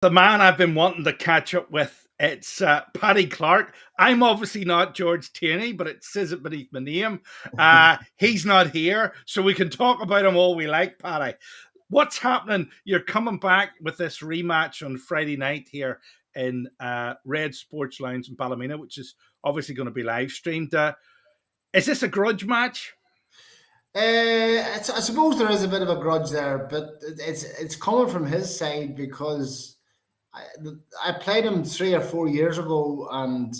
the man I've been wanting to catch up with. It's Paddy Clarke. I'm obviously not George Tierney, but it says it beneath my name. He's not here, so we can talk about him all we like, Paddy. What's happening? You're coming back with this rematch on Friday night here in Red Sports Lounge in Ballymena, which is obviously going to be live streamed. Is this a grudge match? I suppose there is a bit of a grudge there, but it's coming from his side because I played him 3 or 4 years ago, and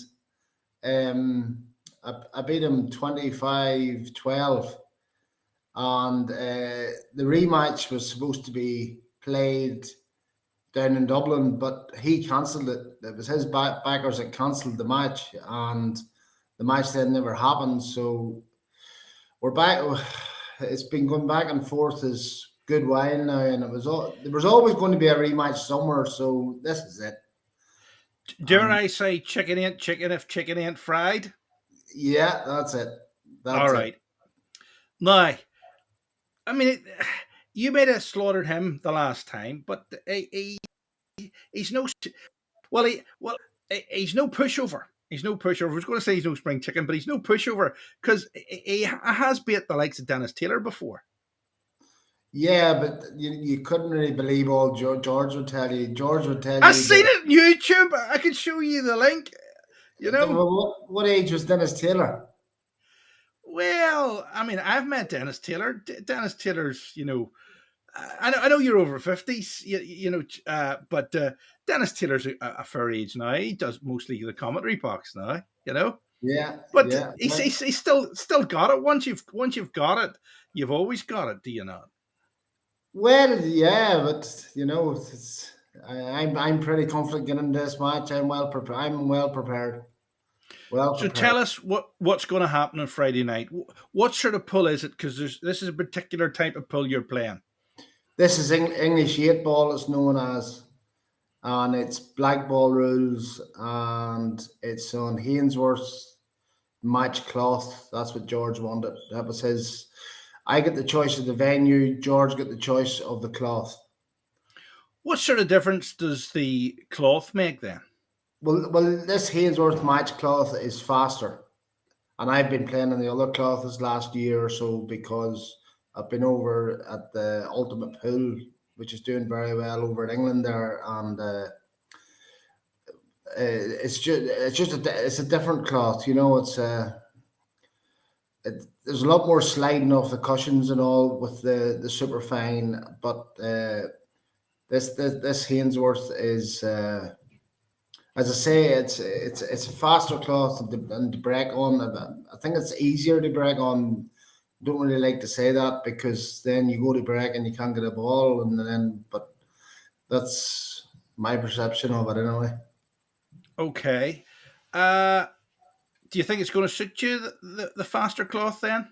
I beat him 25-12, and the rematch was supposed to be played down in Dublin, but he cancelled it. It was his backers that cancelled the match, and the match then never happened. So we're back. It's been going back and forth as good while now, and there was always going to be a rematch somewhere. So this is it. Dare I say, chicken ain't chicken if chicken ain't fried? Yeah, that's it. All right. Now, I mean, you may have slaughtered him the last time, but he's no he's no pushover. He's no pushover. I was going to say he's no spring chicken, but he's no pushover because he has beat the likes of Dennis Taylor before. Yeah, but you couldn't really believe all George would tell you. George would tell you. I've seen it on YouTube. I can show you the link. You know, what age was Dennis Taylor? Well, I mean, I've met Dennis Taylor. Dennis Taylor's, I know you're over 50s, but Dennis Taylor's a fair age now. He does mostly the commentary box now, Yeah, but yeah. He's still got it. Once you've got it, you've always got it. Do you not? Well, yeah, but I'm pretty confident getting this match. I'm well prepared. So tell us what's going to happen on Friday night. What sort of pull is it? Because this is a particular type of pull you're playing. This is English 8 ball, it's known as, and it's black ball rules, and it's on Hainsworth's match cloth. That's what George wanted. That was his. I get the choice of the venue. George get the choice of the cloth. What sort of difference does the cloth make then? Well, this Hainsworth match cloth is faster, and I've been playing on the other cloth this last year or so because I've been over at the Ultimate Pool, which is doing very well over in England there, and it's a different cloth. There's a lot more sliding off the cushions and all with the super fine, but this Hainsworth is. As I say, it's a faster cloth and to break on. I think it's easier to break on. Don't really like to say that because then you go to break and you can't get a ball, but that's my perception of it anyway. Okay. Do you think it's going to suit you the faster cloth then?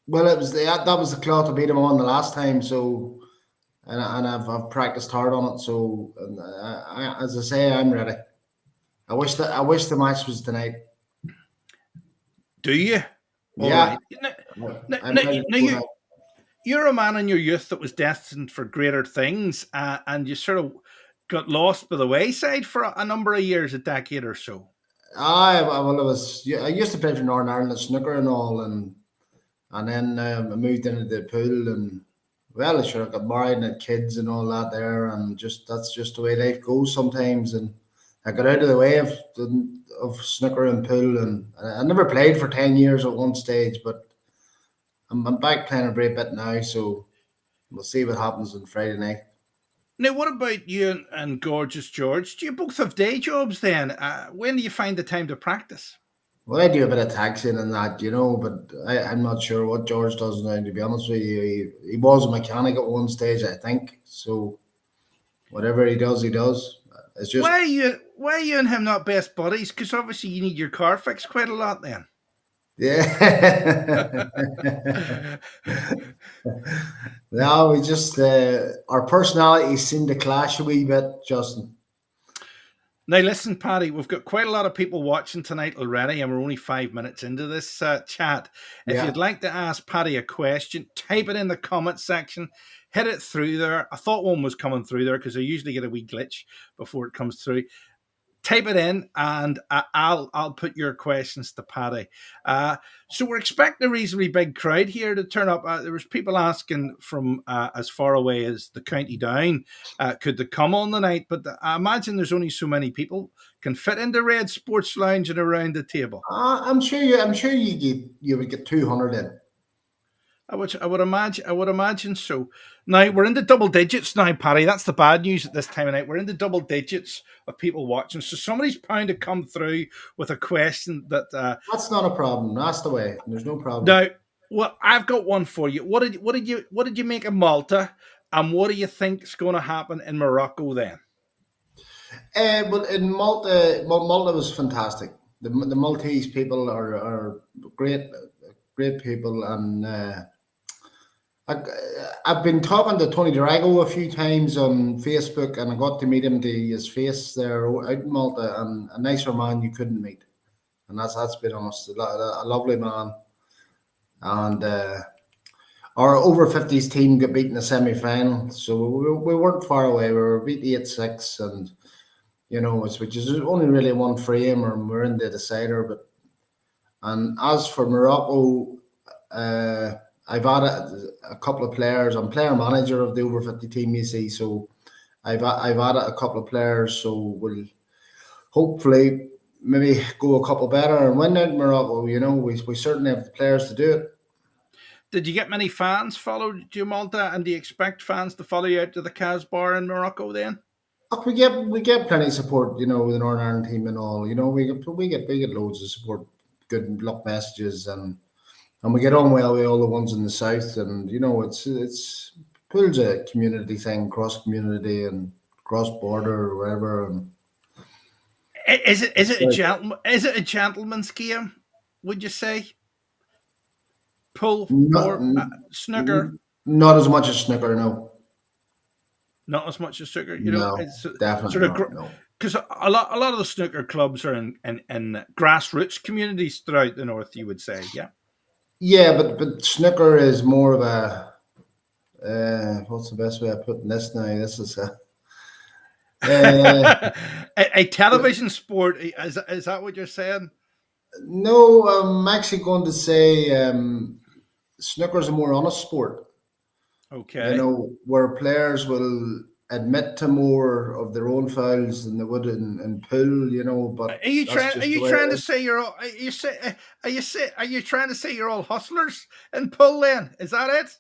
Well, that was the cloth I beat him on the last time, so. And I've practiced hard on it, so as I say, I'm ready. I wish the match was tonight. Do you? Yeah. Now, you're a man in your youth that was destined for greater things, and you sort of got lost by the wayside for a number of years, a decade or so. I used to play for Northern Ireland snooker and all, and then I moved into the pool and. Well, sure, I got married and had kids and all that there, and that's just the way life goes sometimes. And I got out of the way of snooker and pool, and I never played for 10 years at one stage, but I'm back playing a great bit now, so we'll see what happens on Friday night. Now, what about you and Gorgeous George? Do you both have day jobs then? When do you find the time to practice? Well, I do a bit of taxiing and that, but I'm not sure what George does now, to be honest with you. He was a mechanic at one stage, I think. So whatever he does, he does. It's just why are you and him not best buddies? Because obviously you need your car fixed quite a lot then. Yeah. No, we just our personalities seem to clash a wee bit, Justin. Now, listen, Paddy, we've got quite a lot of people watching tonight already, and we're only 5 minutes into this chat. If you'd like to ask Paddy a question, type it in the comment section. hit it through there. I thought one was coming through there because I usually get a wee glitch before it comes through. Type it in, and I'll put your questions to Paddy. So we're expecting a reasonably big crowd here to turn up. There was people asking from as far away as the county down, could they come on the night? But I imagine there's only so many people can fit into Red Sports Lounge and around the table. I'm sure you would get 200 in. I would imagine so. Now we're into double digits now, Paddy. That's the bad news at this time of night. We're into double digits of people watching. So somebody's bound to come through with a question that that's not a problem. That's the way. There's no problem. Now, well, I've got one for you. What did you make of Malta, and what do you think is going to happen in Morocco then? Well, in Malta was fantastic. The Maltese people are great people, and I've been talking to Tony Durago a few times on Facebook, and I got to meet him to his face there out in Malta, and a nicer man you couldn't meet, and that's been honest, a lovely man, and our over 50s team got beat in the semi-final, so we weren't far away. We were beat 8-6, and which is only really one frame, and we're in the decider. And as for Morocco, I've added a couple of players. I'm player manager of the over 50 team, you see. So I've added a couple of players. So we'll hopefully maybe go a couple better and win out Morocco. We certainly have the players to do it. Did you get many fans follow you, Malta? And do you expect fans to follow you out to the Casbah in Morocco then? We get plenty of support, with the Northern Ireland team and all. We get loads of support, good luck messages, and we get on well with all the ones in the south. And it's pool's a community thing, cross community and cross border or wherever. And is it a gentleman's game? Would you say? Pool or snooker? Not as much as snooker, no. Not as much as snooker, no, it's definitely sort of no. Because a lot of the snooker clubs are in grassroots communities throughout the north. You would say, yeah. Yeah, but snooker is more of a what's the best way of putting this now? This is a television sport. Is that what you're saying? No, I'm actually going to say snooker is a more honest sport. Okay. Where players will admit to more of their own fouls than they would in pool. But are you trying to say you're all hustlers in pool? Then is that it?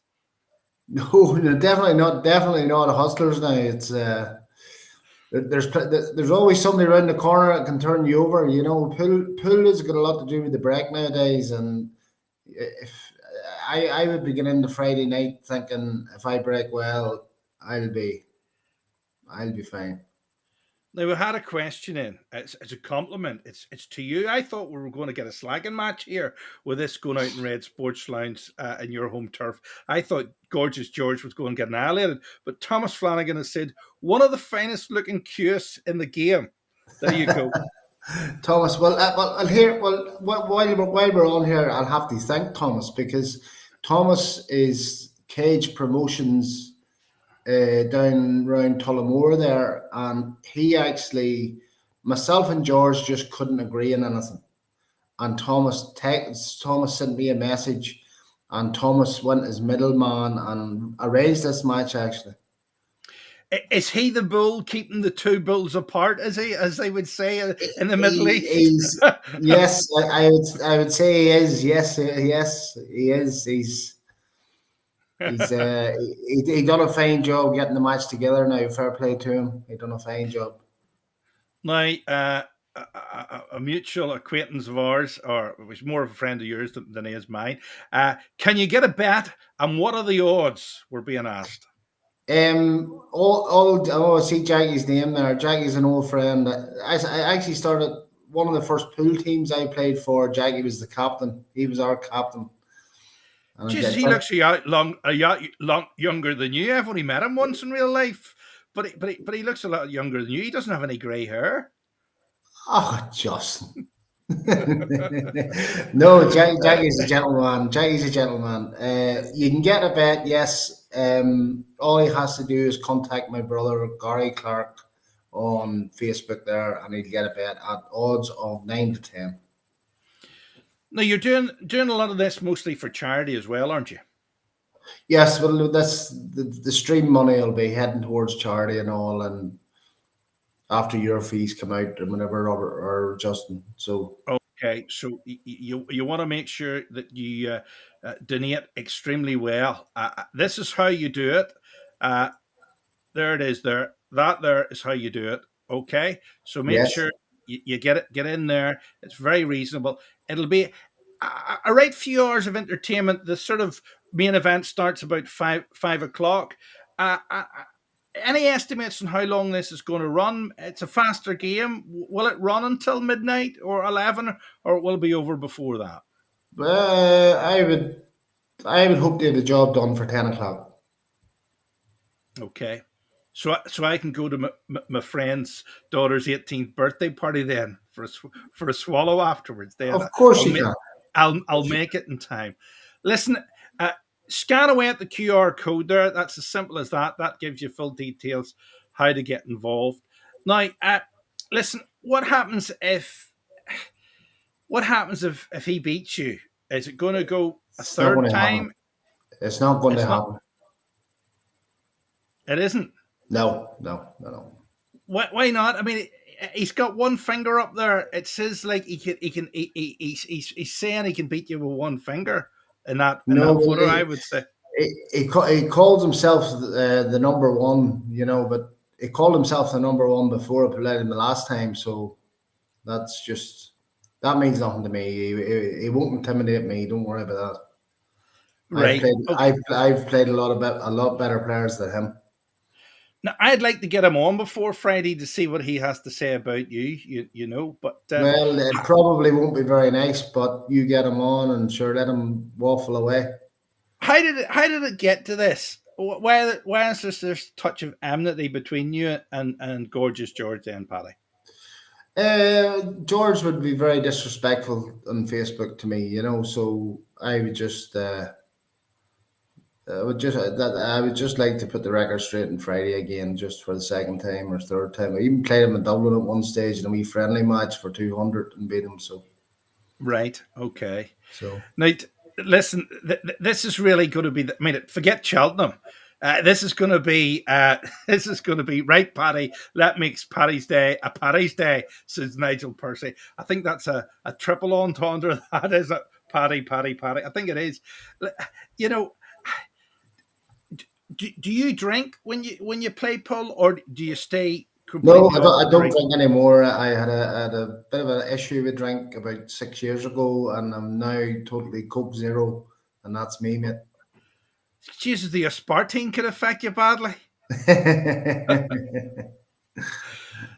No, definitely not hustlers. Now it's there's always somebody around the corner that can turn you over. Pool has got a lot to do with the break nowadays, and if I would begin in the Friday night thinking if I break well, I'll be fine. Now we had a question in. It's a compliment. It's to you. I thought we were going to get a slagging match here with this going out in Red Sports Lounge in your home turf. I thought Gorgeous George was going to get annihilated, but Thomas Flanagan has said one of the finest looking cues in the game. There you go. Thomas, while we're on here, I'll have to thank Thomas, because Thomas is Cage Promotions down around Tullamore there, and he actually, myself and George just couldn't agree on anything, and Thomas sent me a message, and Thomas went as middleman and arranged this match. Actually, is he the bull keeping the two bulls apart? Is he, as they would say in the Middle East? Yes, I would say he is. Yes, he is. He done a fine job getting the match together. Now, fair play to him. He done a fine job. Now, a mutual acquaintance of ours, or it was more of a friend of yours than he is mine. Can you get a bet? And what are the odds? We're being asked. I see Jackie's name there. Jackie's an old friend. I actually started one of the first pool teams I played for. Jackie was the captain. He was our captain. Jesus, he looks a lot younger than you. I've only met him once in real life, but he looks a lot younger than you. He doesn't have any grey hair. Oh, Justin. No, Jackie's a gentleman. Jackie's a gentleman. You can get a bet, yes. All he has to do is contact my brother Gary Clarke on Facebook there, and he'll get a bet at odds of 9 to 10. Now you're doing a lot of this mostly for charity as well, aren't you? Yes, well, that's the stream money will be heading towards charity and all, and after your fees come out, and whenever Robert or Justin. So Okay, so you want to make sure that you donate extremely well. This is how you do it. Uh, there it is. There is how you do it. Okay, so make yes, sure you get in there. It's very reasonable. It'll be a right few hours of entertainment. The sort of main event starts about five o'clock. Any estimates on how long this is going to run? It's a faster game. Will it run until midnight or 11, or will it be over before that? I would hope to have the job done for 10 o'clock. Okay. So I can go to my friend's daughter's 18th birthday party then for a swallow afterwards. Then Of course I'll you make can. I'll make it in time. Listen, uh, scan away at the QR code there. That's as simple as that. That gives you full details how to get involved. Now, listen, what happens if he beats you? Is it going to go a It's not going third to happen. time? It's not going to It's not. happen. It isn't. No, no, no, no. Why not? I mean, he's got one finger up there. It says like he's saying he can beat you with one finger in No, that well, photo. I would say. he calls himself the number one, but he called himself the number one before I played him the last time. So that's just, that means nothing to me. He won't intimidate me. Don't worry about that. I've Right. played Okay. I've played a lot better players than him. Now I'd like to get him on before Friday to see what he has to say about you. You know, but Well, it probably won't be very nice, but you get him on and sure let him waffle away. how did it get to this? Why is this touch of enmity between you and gorgeous George and Paddy? George would be very disrespectful on Facebook to me, so I would just like to put the record straight on Friday again, just for the second time or third time. I even played him in Dublin at one stage in a wee friendly match for 200 and beat him. Right. Okay. So Now, listen, this is really going to be. I mean, forget Cheltenham. This is going to be. This is going to be right, Paddy. That makes Paddy's day a Paddy's day, says Nigel Percy. I think that's a triple entendre. That is it, Paddy, Paddy, Paddy. I think it is. You know, do you drink when you play pool, or do you stay no, completely I off don't, the I don't drink? drink anymore. I had a bit of an issue with drink about 6 years ago, and I'm now totally Coke Zero, and that's me, mate. Jesus, the aspartame could affect you badly.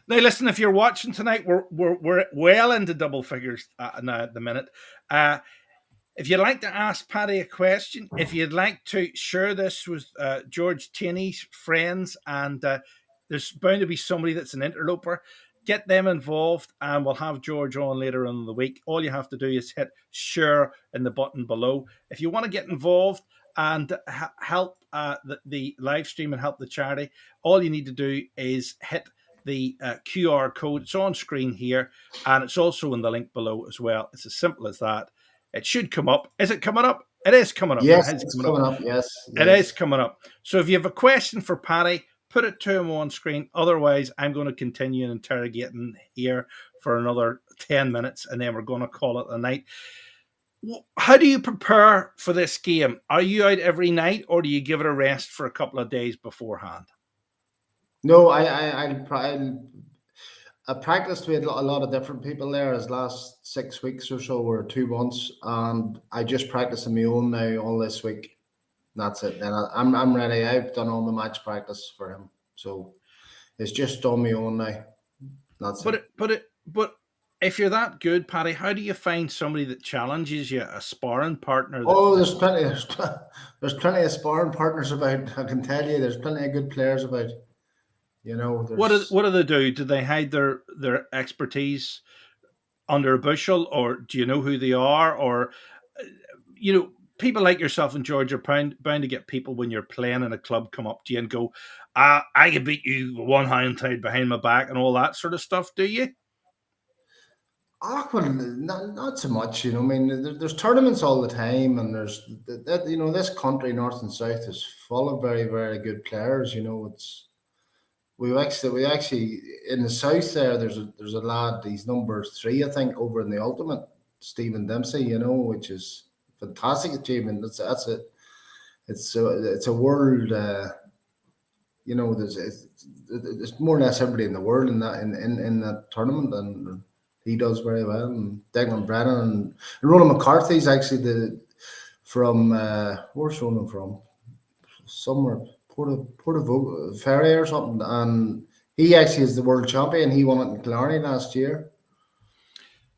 Now, listen, if you're watching tonight, we're well into double figures now at the minute. Uh, if you'd like to ask Paddy a question, if you'd like to share this with George Tierney's friends, and there's bound to be somebody that's an interloper, get them involved, and we'll have George on later on in the week. All you have to do is hit share in the button below. If you want to get involved and help the live stream and help the charity, all you need to do is hit the QR code. It's on screen here, and it's also in the link below as well. It's as simple as that. It should come up. Is it coming up? It is coming up. Yes, It is it's coming up. coming up. Yes, It is yes. coming up. So if you have a question for Paddy, put it to him on screen. Otherwise, I'm going to continue interrogating here for another 10 minutes, and then we're going to call it a night. How do you prepare for this game? Are you out every night, or do you give it a rest for a couple of days beforehand? No, I practiced with a lot of different people there as last 6 weeks or so, or 2 months, and I just practice on my own now all this week. That's it. Then I'm ready. I've done all my match practice for him, so it's just on my own now. That's it. But if you're that good, Paddy, how do you find somebody that challenges you, a sparring partner Oh, that there's plenty. There's plenty of sparring partners about. I can tell you, there's plenty of good players about. what do, There's what do they do? Do they hide their expertise under a bushel, or do you know who they are? Or, you know, people like yourself and George are bound to get people when you're playing in a club come up to you and go, I can beat you with one hand tied behind my back and all that sort of stuff, do you? Well, not so much, you know. I mean, there's tournaments all the time, and there's that, you know, this country, north and south, is full of very, very good players. You know, it's we actually in the south there. There's a lad. He's number three, I think, over in the ultimate, Stephen Dempsey. You know, which is fantastic achievement. It's a world. You know, there's more or less everybody in the world in that tournament, and he does very well. And Declan Brennan and Ronan McCarthy's actually the from where's Ronan from? Somewhere Porto Ferry or something, and he actually is the world champion. He won it in Killarney last year.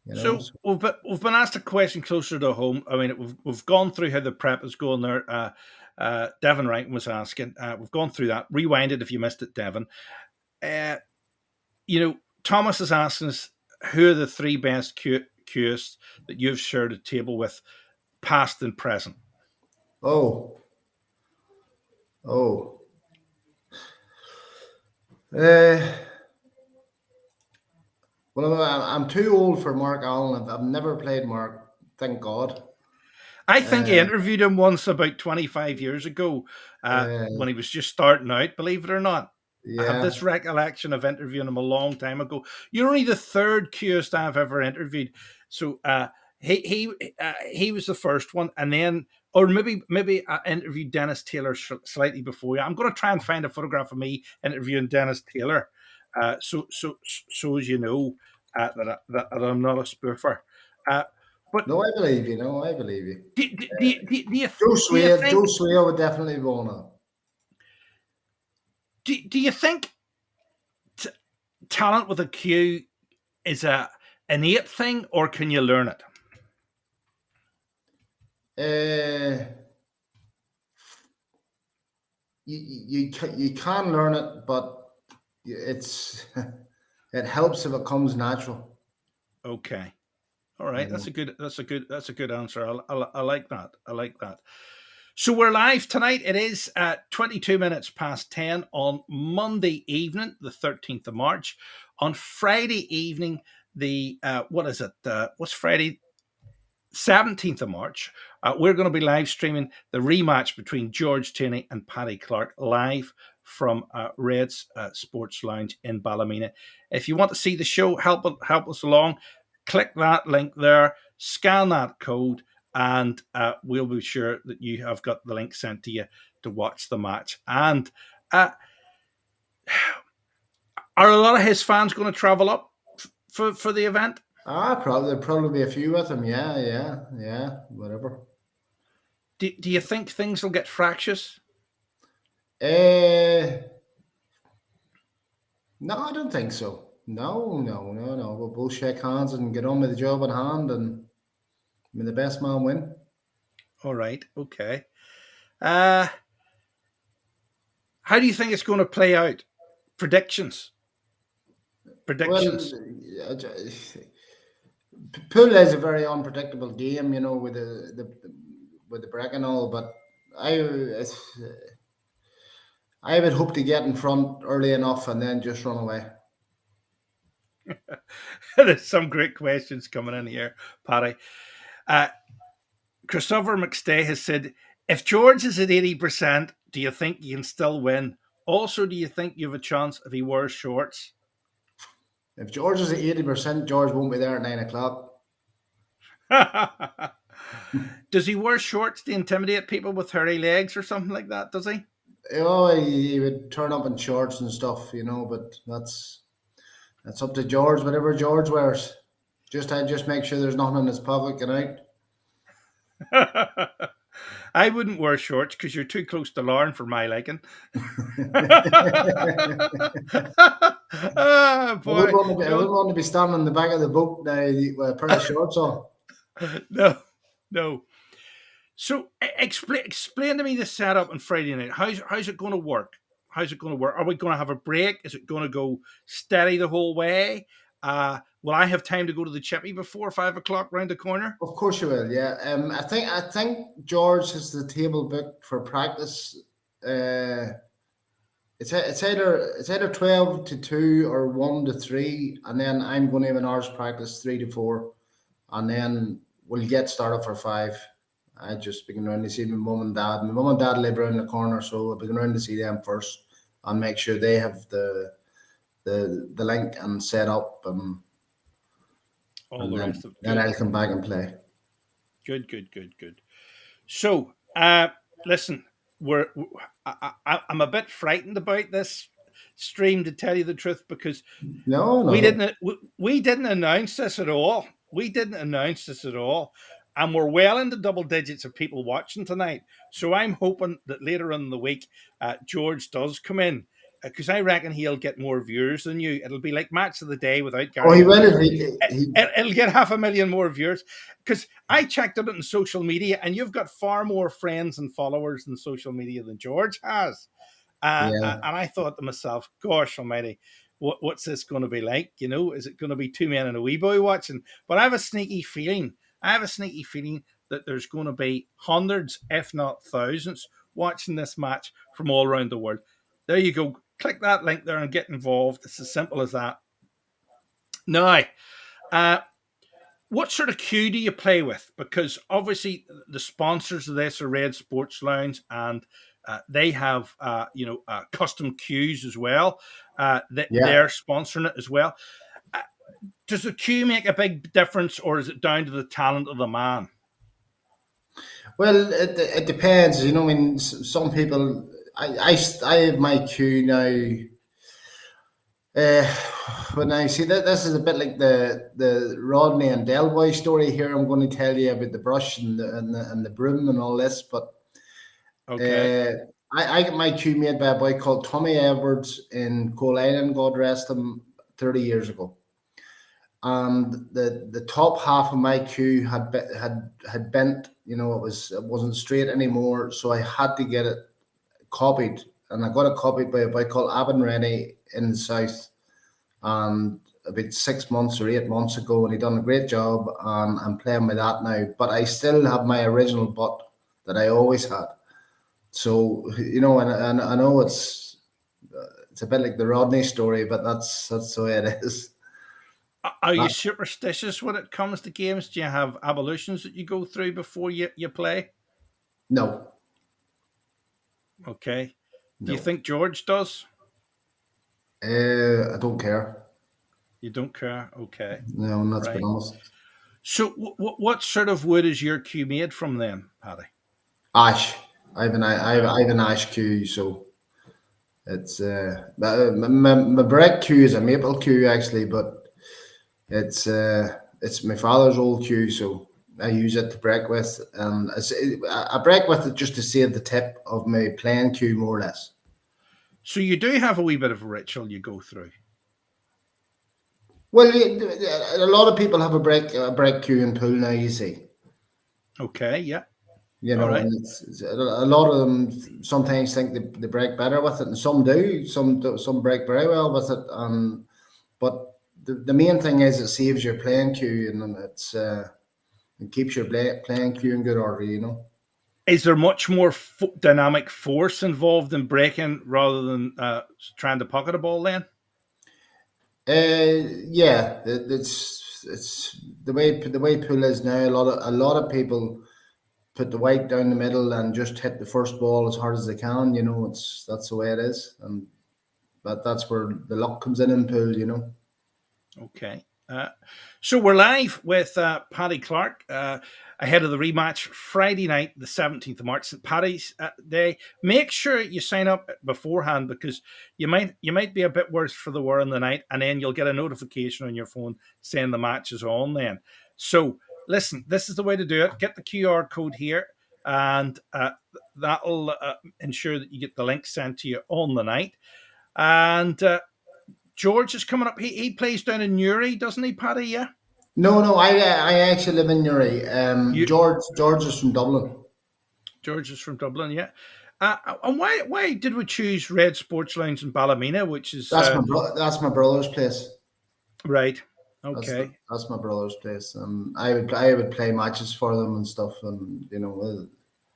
You know, So so. we've been asked a question closer to home. I mean, we've gone through how the prep is going there. Devon Wright was asking. We've gone through that. Rewind it if you missed it, Devon. Uh, you know, Thomas is asking us who are the three best QS that you've shared a table with, past and present. Oh, oh. Uh, well, I'm too old for Mark Allen. I've never played Mark. Thank God. I think I Uh, interviewed him once about 25 years ago when uh, he was just starting out, believe it or not. I have yeah. this recollection of interviewing him a long time ago. You're only the third QS I've ever interviewed. So he was the first one. And then, or maybe I interviewed Dennis Taylor slightly before you. I'm going to try and find a photograph of me interviewing Dennis Taylor. So as you know, that I'm not a spoofer. Uh, but No, I believe you. No, I believe you. do you Joe think Sway would definitely want do you think t- talent with a Q is a innate thing, or can you learn it? to. You can learn it, but it's it helps if it comes natural. Okay, all You right. know. That's a good answer. I like that. I like that. So we're live tonight. It is 22 minutes past 10 on Monday evening, the 13th of March. On Friday evening, the what is it? What's Friday? 17th of March, we're going to be live streaming the rematch between George Tierney and Paddy Clarke live from Red's Sports Lounge in Ballymena. If you want to see the show, help us along, click that link there, scan that code, and we'll be sure that you have got the link sent to you to watch the match. And are a lot of his fans going to travel up for the event? Probably there'll probably be a few with him. Yeah, whatever. Do you think things will get fractious? Uh, no, I don't think so. No. We'll both shake hands and get on with the job at hand, and may the best man win. All right, okay. Uh, how do you think it's going to play out? Predictions. Well, Predictions. pool is a very unpredictable game, you know, with with the break and all. But I would hope to get in front early enough and then just run away. There's some great questions coming in here, Paddy. Uh, Christopher McStay has said, if George is at 80%, do you think you can still win? Also, do you think you have a chance if he wears shorts? If George is at 80%, George won't be there at 9 o'clock. Does he wear shorts to intimidate people with hairy legs or something like that? Does he? Oh, he would turn up in shorts and stuff, you know, but that's up to George, whatever George wears. I just make sure there's nothing in his pocket going I wouldn't wear shorts because you're too close to Lauren for my liking. Oh boy, I wouldn't want to be standing in the back of the boat now with a pair of shorts on. no, no. So explain to me the setup on Friday night. How's it going to work? How's it going to work? Are we going to have a break? Is it going to go steady the whole way? Will I have time to go to the chippy before 5 o'clock round the corner? Of course you will. Yeah. I think George has the table booked for practice. Uh, it's either 12 to 2 or 1 to 3, and then I'm going to have an hour's practice 3 to 4, and then we'll get started for 5. I just been around to see my mum and dad. My mum and dad live around the corner, so I'll be going around to see them first and make sure they have the link and set up, All and the then rest of it. then Good. I'll come back and play. Good. So, listen, I'm a bit frightened about this stream, to tell you the truth, because No, we no. didn't announce this at all. And we're well into double digits of people watching tonight. So I'm hoping that later in the week, George does come in, because I reckon he'll get more viewers than you. It'll be like Match of the Day without Oh, Gary he O'Neill. will. He It'll get 500,000 more viewers, because I checked out it on social media, and you've got far more friends and followers in social media than George has. yeah. And I thought to myself, gosh almighty, what's this going to be like? Is it going to be two men and a wee boy watching? But I have a sneaky feeling. That there's going to be hundreds, if not thousands, watching this match from all around the world. There you go. Click that link there and get involved. It's as simple as that. Now, uh, what sort of cue do you play with? Because obviously the sponsors of this are Red Sports Lounge, and they have custom cues as well. Yeah. They're sponsoring it as well. Uh, does the cue make a big difference, or is it down to the talent of the man? Well, it depends. I mean, some people. I have my cue now. Uh, when I see that, this is a bit like the Rodney and Delboy story here. I'm going to tell you about the brush and the broom and all this, but Okay. uh, I get my cue made by a boy called Tommy Edwards in Coal Island, God rest him, 30 years ago. And the top half of my cue had bent. It wasn't straight anymore, so I had to get it copied, and I got it copied by a boy called Abin Rennie in the south, and about 6 months or 8 months ago, and he done a great job, and I'm playing with that now. But I still have my original butt that I always had. So and I know it's a bit like the Rodney story, but that's the way it is. Are you That, superstitious when it comes to games? Do you have ablutions that you go through before you play? no, Okay. Do you no, think George does? I don't care. You don't care? Okay. No, and that's been Right. honest. So, what sort of wood is your cue made from then, Paddy? Ash. I Okay. have an ash cue, so it's my brick cue is a maple cue actually, but it's my father's old cue, so I use it to break with, and I break with it just to save the tip of my playing cue more or less. So you do have a wee bit of a ritual you go through. Well, a lot of people have a break cue in pool now. You see, Okay. Yeah. All right. and it's a lot of them sometimes think they break better with it, and some do. Some break very well with it, but the main thing is it saves your playing cue, and it keeps your playing cue in good order. Is there much more dynamic force involved in breaking rather than trying to pocket a ball? Then. Yeah, it's the way pool is now. A lot of people put the weight down the middle and just hit the first ball as hard as they can. That's the way it is, and that's where the luck comes in pool. Okay. So we're live with Paddy Clarke ahead of the rematch Friday night, the 17th of March, St. Paddy's Day. Make sure you sign up beforehand, because you might be a bit worse for the wear in the night, and then you'll get a notification on your phone saying the match is on then. So listen, this is the way to do it. Get the QR code here, and that'll ensure that you get the link sent to you on the night. And George is coming up. He plays down in Newry, doesn't he, Paddy? Yeah. No, I actually live in Newry. You George is from Dublin. George is from Dublin, yeah. And why did we choose Red Sports Lounge in Ballymena, which is That's my brother's place. Right. That's Okay. that's my brother's place, and I would play matches for them and stuff, and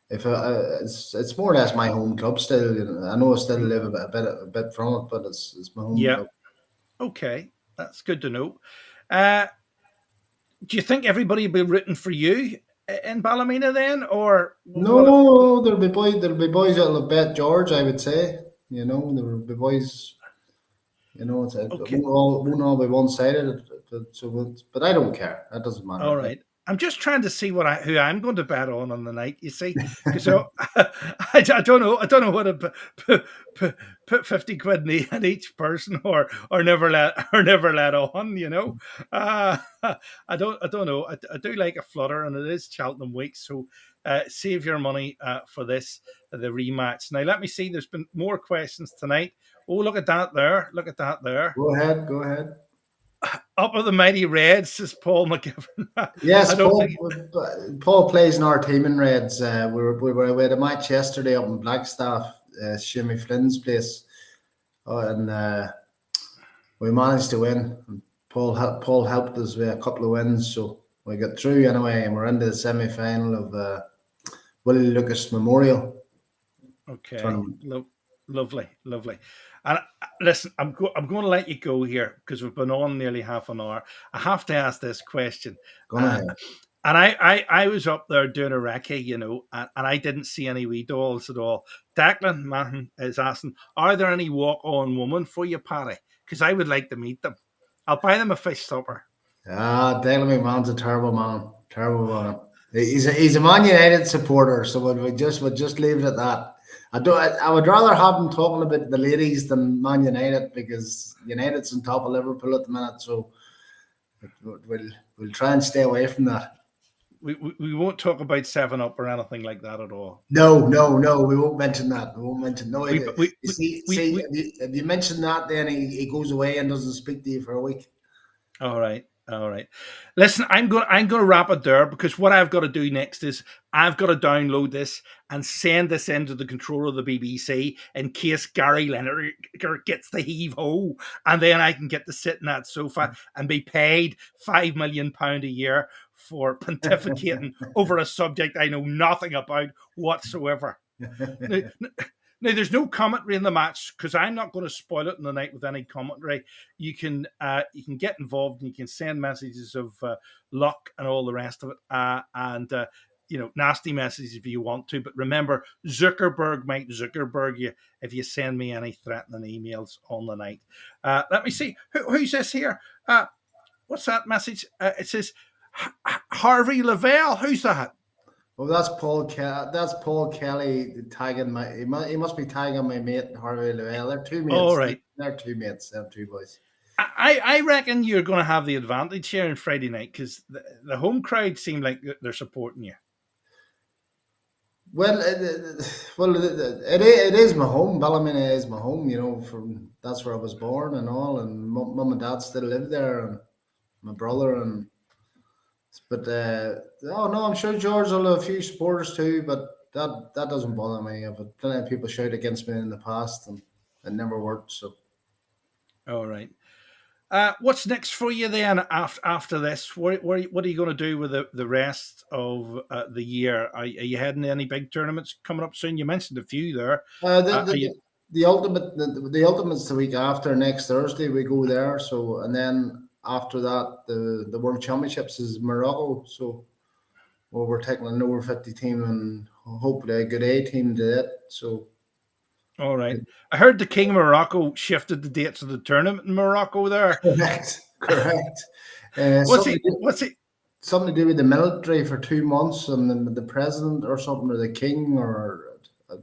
if it's more or less my home club still. I know I still live a bit from it, but it's my home Yeah. club. Okay. That's good to know. Uh, do you think everybody will be rooting for you in Ballymena then, or what? If, No, there'll be boys that'll bet George. I would say, there'll be boys. It okay. won't all be one sided. But I don't care. That doesn't All matter. right. I'm just trying to see who I'm going to bet on the night. You see, because I don't know. I don't know what to put 50 quid in each person, or never let on. Uh, I don't know. I do like a flutter, and it is Cheltenham week, so save your money for this the rematch. Now let me see. There's been more questions tonight. Oh, look at that there! Look at that there! Go ahead. Go ahead. Up of the mighty Reds, says Paul McGivern. I Yes, don't think. Paul plays in our team in Reds. We had a match yesterday up in Blackstaff, Shimmy Flynn's place, and we managed to win. And Paul helped us with a couple of wins, so we got through anyway, and we're into the semi final of Willie Lucas Memorial Okay, Tournament. lovely, lovely. And listen, I'm going to let you go here because we've been on nearly half an hour. I have to ask this question. Gonna Uh, ahead. and I was up there doing a recce, and I didn't see any wee dolls at all. Declan Mahon is asking, are there any walk-on women for you, Paddy? Because I would like to meet them. I'll buy them a fish supper. Dale McMahon's a terrible man. Terrible man. He's a Man United supporter, so would just leave it at that. I would rather have him talking about the ladies than Man United because United's on top of Liverpool at the minute. So we'll try and stay away from that. We won't talk about 7 Up or anything like that at all. No, no, no. We won't mention that. We won't mention. No, We we you see, we, see, we if you mention that, then he goes away and doesn't speak to you for a week. All right. All right. Listen, I'm going to wrap it there because what I've got to do next is I've got to download this and send this into the controller of the BBC in case Gary Lineker gets the heave ho, and then I can get to sit in that sofa and be paid £5 million a year for pontificating over a subject I know nothing about whatsoever. Now, now, there's no commentary in the match because I'm not going to spoil it in the night with any commentary. You can get involved and you can send messages of luck and all the rest of it, and nasty messages if you want to. But remember, Zuckerberg might Zuckerberg you if you send me any threatening emails on the night. Let me see who's this here. What's that message? It says Harvey Lavelle. Who's that? Well, that's Paul. That's Paul Kelly tagging my. He must be tagging my mate Harvey Llewellyn. They're two All mates. right. They're two mates. They're two boys. I reckon you're going to have the advantage here on Friday night because the home crowd seem like they're supporting you. Well, it is my home. Ballymena is my home. From that's where I was born and all, and mum and dad still live there, and my brother and. But oh no, I'm sure George will have a few supporters too. But that doesn't bother me. I've had plenty of people shout against me in the past, and it never worked. So. All right. What's next for you then after this? What are you going to do with the rest of the year? Are you heading to any big tournaments coming up soon? You mentioned a few there. Uh, the, Are you? the, the ultimate the ultimate's the week after next Thursday we go there. So and then after that the World Championships is Morocco. So we're taking an over 50 team and hopefully a good A team to it. So All right. I heard the King of Morocco shifted the dates of the tournament in Morocco there. correct. What's he? What's he? Something to do with the military for 2 months and the president or something or the king or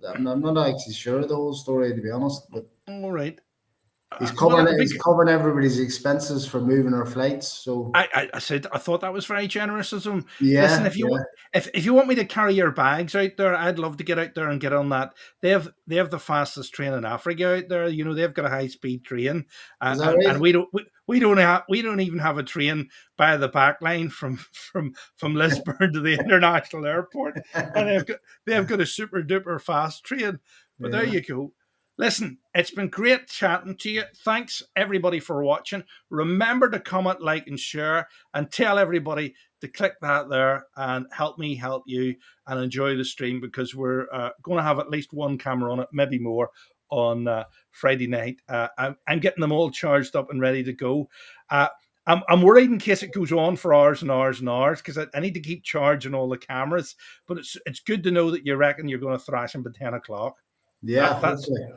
I'm not actually sure of the whole story to be honest, but. All right. He's Well, covering it'll be. he's covering everybody's expenses for moving our flights. So I said I thought that was very generous of them. Listen, yeah, if you yeah. if you want me to carry your bags out there, I'd love to get out there and get on that. They have the fastest train in Africa out there. They've got a high speed train, Is that and right? we don't even have a train by the back line from Lisburn to the international airport, and they've got a super duper fast train. But there Yeah. you go. Listen, it's been great chatting to you. Thanks everybody for watching. Remember to comment, like, and share, and tell everybody to click that there and help me help you and enjoy the stream, because we're going to have at least one camera on it, maybe more, on Friday night. I'm getting them all charged up and ready to go. I'm worried in case it goes on for hours and hours and hours, because I need to keep charging all the cameras. But it's good to know that you reckon you're going to thrash them by 10 o'clock. Yeah,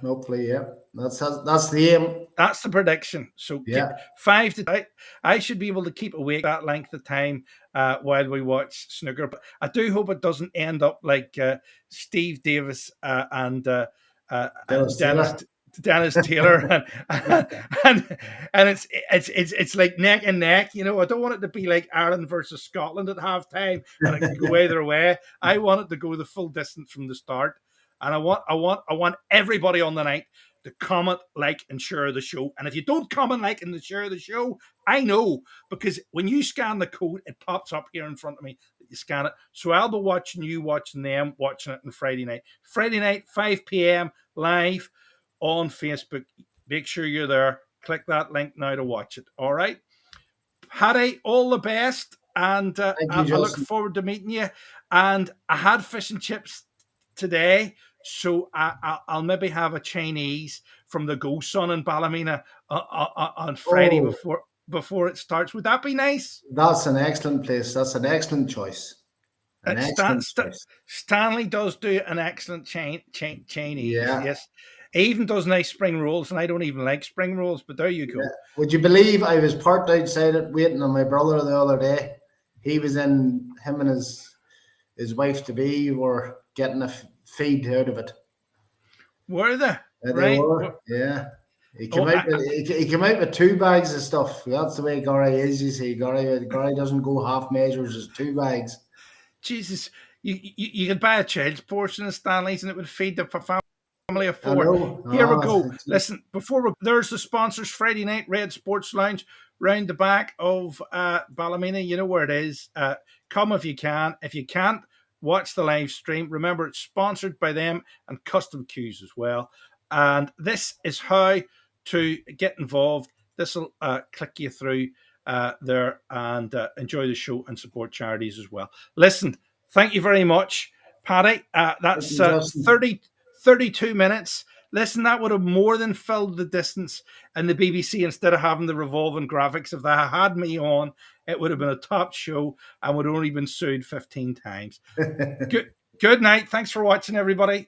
hopefully, yeah. That's the aim. That's the prediction. So yeah, 5 to I should be able to keep awake that length of time while we watch snooker. But I do hope it doesn't end up like Steve Davis and Dennis Taylor, and it's like neck and neck. You know, I don't want it to be like Ireland versus Scotland at halftime and it can go either way. I want it to go the full distance from the start, and I want everybody on the night to comment, like, and share the show. And if you don't comment, like, and share the show, I know, because when you scan the code, it pops up here in front of me that you scan it. So I'll be watching you, watching them, watching it on Friday night. Friday night, 5 p.m. live on Facebook. Make sure you're there. Click that link now to watch it. All right. Paddy, all the best. And I look forward to meeting you. And I had fish and chips today, so I'll maybe have a Chinese from the Ghost Sun in Ballymena on Friday before it starts. Would that be nice? That's an excellent place. That's an excellent choice. Stanley does do an excellent Chinese. Yeah. Yes. He even does nice spring rolls, and I don't even like spring rolls, but there you go. Yeah. Would you believe I was parked outside it waiting on my brother the other day? He was in, him and his wife-to-be were getting a feed out of it. Were they? They were, yeah. He came out with 2 bags of stuff. That's the way Gary is, you see. Gary doesn't go half measures, it's 2 bags. Jesus, you could buy a child's portion of Stanley's and it would feed the family of 4. Here we go. Listen, there's the sponsors. Friday night, Red Sports Lounge, round the back of Ballymena. You know where it is. Come if you can. If you can't, watch the live stream. Remember, it's sponsored by them and Custom Cues as well. And this is how to get involved. This will click you through there and enjoy the show and support charities as well. Listen, thank you very much, Paddy. That's 32 minutes. Listen, that would have more than filled the distance in the BBC instead of having the revolving graphics. If they had me on, it would have been a top show and would have only been sued 15 times. Good night. Thanks for watching, everybody.